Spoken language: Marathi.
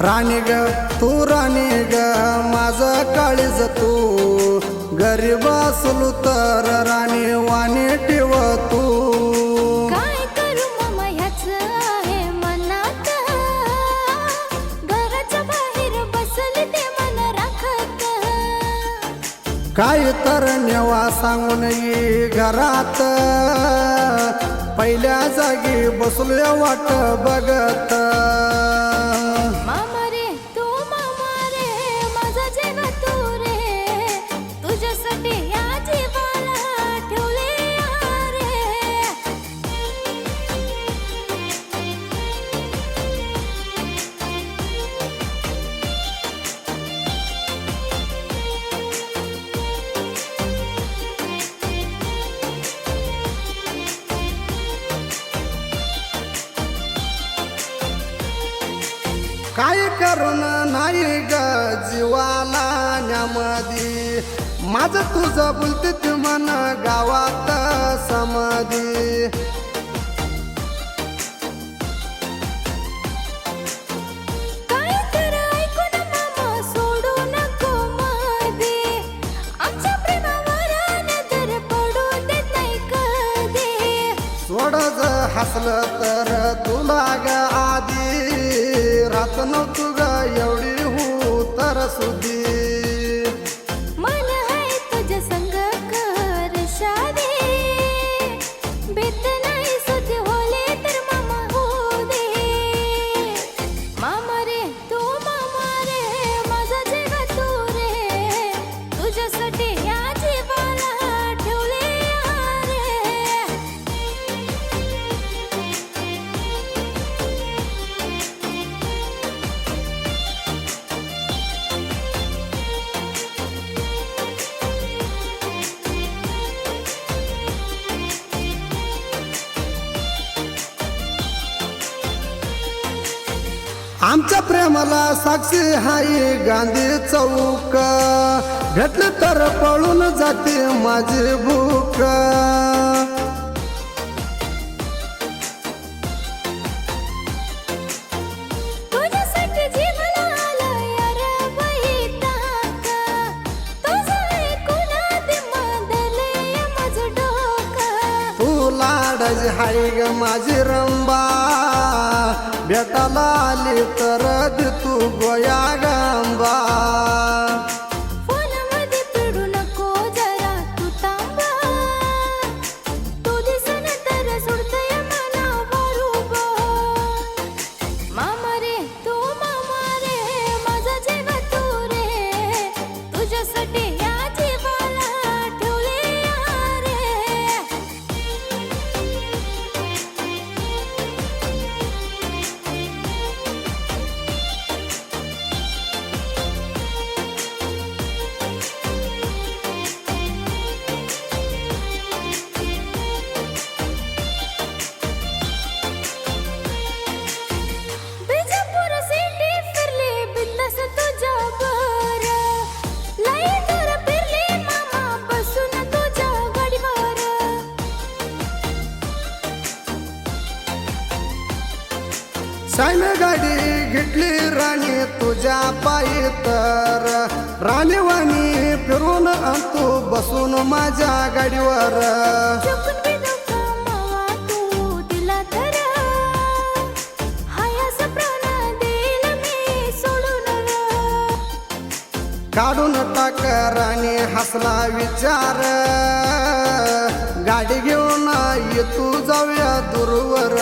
राणी ग तू राणी ग माझं काळीज तू गरीब असलो तर राणी वाणी ठेव तू काय करू मामा ह्याच आहे मनात घराच्या बाहेर बसले ते मन राखत काय तर नेवा सांगून ये घरात पहिल्या जागी बसलो वाट बघत मामा रे तू मामा रे माझा जीव तू रे तुझ्यासाठी या जीवाला ठेवले रे काय करून नाही ग जीवाला न्यामदी माझं तुझं बोलते तू मन गावात समाधी काय तर ऐकून मामा सोडू नको मध्ये आमच्या प्रेमावर नजर पडू देत नाही कधी सोड हसलं तर तुला ग आधी रात नव्हतू ग एवढी हो तर सुधी मन आहे तुझ्या संग कर शादी बेत नाही सुधी होले तर मामा हो दे मामा रे तू मामा रे माझा जीव तू रे तुझ्यासाठी या जीवाला ठेवले रे आमच्या प्रेमाला साक्षी हाय गांधी चौक भेटले तर पळून जाते माझी भूक तुझ्यासाठी जीवाला आलं यार बैताक तुझं ऐकून आधी मादले माझं डोकं तू लाडज हाय ग माझी रंबा भेटाला आली तर दे तू गोया गंबा फोनमध्ये पिडू नको जरा तू थांबा तू दिसन तर सुटतंय मला बरोबर मामा रे तू मामा रे माझा जीव तू रे तुझ्यासाठी या जीवाला ठेवले रे बिजापूर सिटी फिरले बिंदास तुझ्या बर लई दूर फिरले मामा बसून तुझ्या गाडीवर शाईन गाडी घेतली राणी तुझ्या पायी तर राणीवाणी फिरून आणतो बसून माझ्या गाडीवर चुकून बी नको मावा तू दिला तर हाय असं प्राण देईल मी सोडून काढून टाक राणी हसला विचार गाडी घेऊन ये तू जाऊया दूरवर